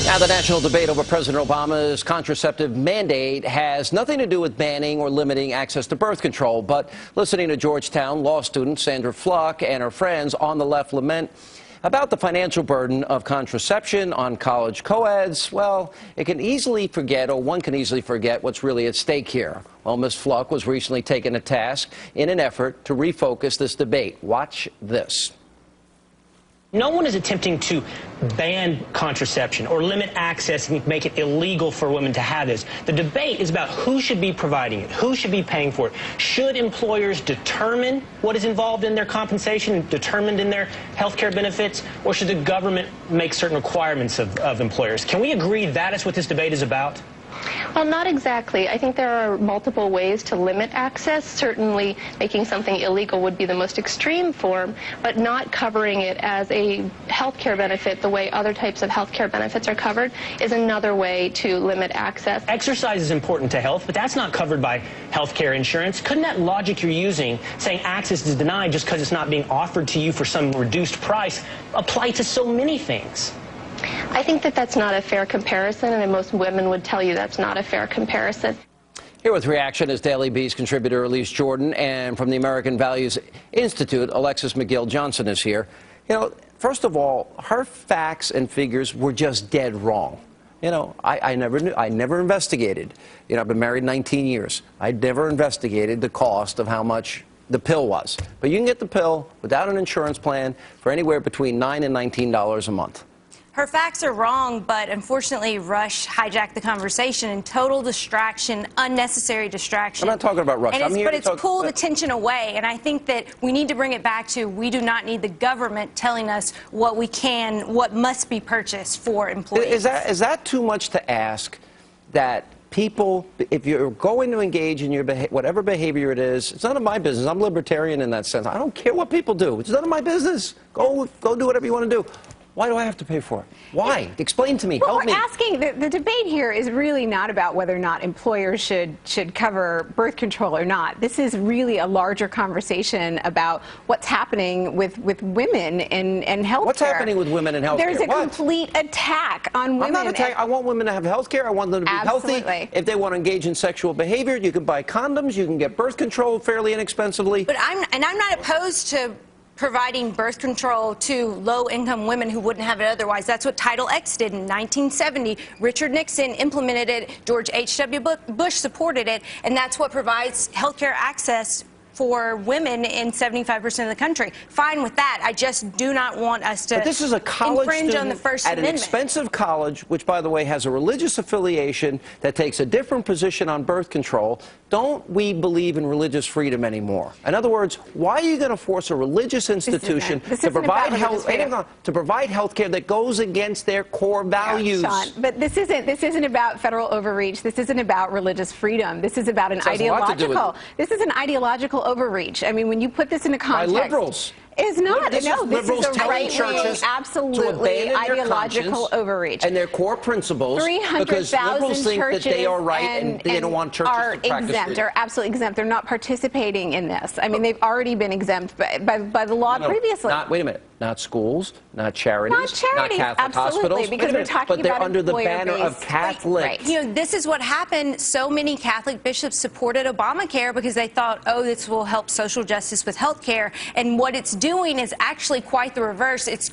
Now, the national debate over President Obama's contraceptive mandate has nothing to do with banning or limiting access to birth control. But listening to Georgetown law student Sandra Fluck and her friends on the left lament about the financial burden of contraception on college co-eds, well, it can easily forget, or one can easily forget, what's really at stake here. Well, Ms. Fluck was recently taken to task in an effort to refocus this debate. Watch this. No one is attempting to ban contraception or limit access and make it illegal for women to have this. The debate is about who should be providing it, who should be paying for it. Should employers determine what is involved in their compensation, determined in their health care benefits, or should the government make certain requirements of employers? Can we agree that is what this debate is about? Well, not exactly. I think there are multiple ways to limit access. Certainly, making something illegal would be the most extreme form, but not covering it as a health care benefit the way other types of health care benefits are covered is another way to limit access. Exercise is important to health, but that's not covered by health care insurance. Couldn't that logic you're using, saying access is denied just because it's not being offered to you for some reduced price, apply to so many things? I think that that's not a fair comparison, and most women would tell you that's not a fair comparison. Here with reaction is Daily Beast contributor Elise Jordan, and from the American Values Institute, Alexis McGill Johnson is here. You know, first of all, her facts and figures were just dead wrong. You know, I never investigated. You know, I've been married 19 years. I never investigated the cost of how much the pill was. But you can get the pill without an insurance plan for anywhere between $9 and $19 a month. Her facts are wrong, but unfortunately, Rush hijacked the conversation and total distraction, unnecessary distraction. I'm not talking about Rush. But it's pulled attention away, and I think that we need to bring it back to we do not need the government telling us what we can, what must be purchased for employees. Is that too much to ask that people, if you're going to engage in your whatever behavior it is, it's none of my business. I'm libertarian in that sense. I don't care what people do. It's none of my business. Go do whatever you want to do. Why do I have to pay for it? Why? Explain to me. Well, help me. We're asking, the debate here is really not about whether or not employers should cover birth control or not. This is really a larger conversation about what's happening with women in health care. What's happening with women in health care? There's a complete attack on women. I'm not attacking. I want women to have health care. I want them to be healthy. If they want to engage in sexual behavior, you can buy condoms. You can get birth control fairly inexpensively. But I'm not opposed to providing birth control to low-income women who wouldn't have it otherwise. That's what Title X did in 1970. Richard Nixon implemented it. George H.W. Bush supported it. And that's what provides health care access for women in 75% of the country. Fine with that. I just do not want us to but this is a college infringe on the First at Amendment. An expensive college, which, by the way, has a religious affiliation that takes a different position on birth control. Don't we believe in religious freedom anymore? In other words, why are you going to force a religious institution to provide health care that goes against their core values? Yeah, Sean, but this isn't about federal overreach. This isn't about religious freedom. This is about an ideological. This is an ideological overreach. I mean, when you put this into context, by liberals. It's not. This is a right-wing, absolutely ideological overreach. And their core principles, because liberals think that they are right and they don't want churches to practice exempt. They're absolutely exempt. They're not participating in this. I mean, they've already been exempt by the law previously. Wait a minute. Not schools, not charities, not Catholic hospitals. Because we're talking but they're about under the banner of Catholics. Right. You know, this is what happened. So many Catholic bishops supported Obamacare because they thought, oh, this will help social justice with health care. And what it's doing is actually quite the reverse. It's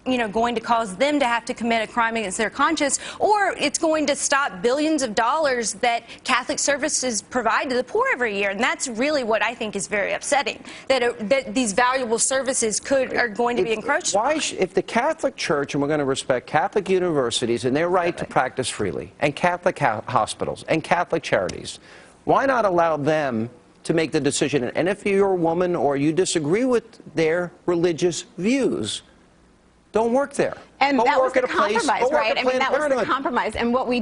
going to cause them to have to commit a crime against their conscience, or it's going to stop billions of dollars that Catholic services provide to the poor every year. And that's really what I think is very upsetting, that these valuable services are going to be encroached. If the Catholic Church, and we're going to respect Catholic universities and their right to practice freely, and Catholic hospitals, and Catholic charities, why not allow them to make the decision? And if you're a woman or you disagree with their religious views, don't work there. And that was the compromise, right? I mean, that was the compromise. And what the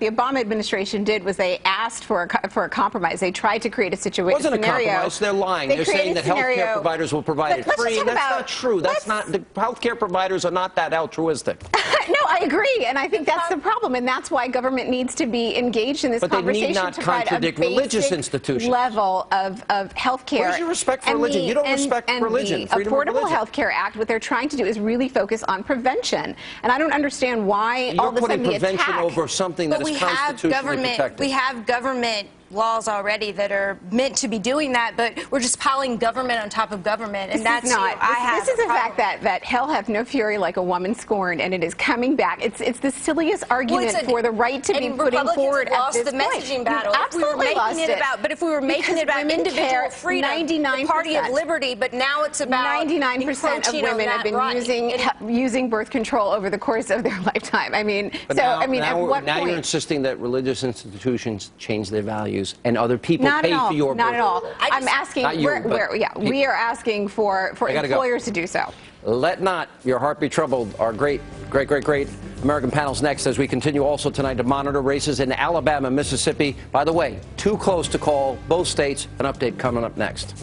Obama administration did was they asked for a compromise. They tried to create a situation. It wasn't a compromise. They're lying. They're saying that health care providers will provide it free. That's not true. That's not. The health care providers are not that altruistic. No, I agree, and I think that's the problem, and that's why government needs to be engaged in this conversation to provide a basic level of health care. Where's your respect for religion? You don't respect religion. The Affordable Health Care Act, what they're trying to do is really focus on prevention. prevention. And I don't understand why all of a sudden the attack. You're putting prevention over something that is constitutionally protected. We have government laws already that are meant to be doing that, but we're just piling government on top of government, and that's not. This is the fact that hell hath no fury like a woman scorned, and it is coming back. It's the silliest argument for the right to be putting forward at this point. Republicans lost the messaging battle. Absolutely lost it. But if we were making it about individual freedom, 99%, the party of liberty, but now it's about 99% of women have been using birth control over the course of their lifetime. I mean, at what point? Now you're insisting that religious institutions change their values. And other people pay for your birth. Not at all. I'm asking, we are asking for employers to do so. Let not your heart be troubled. Our great American panel's next as we continue also tonight to monitor races in Alabama and Mississippi. By the way, too close to call both states. An update coming up next.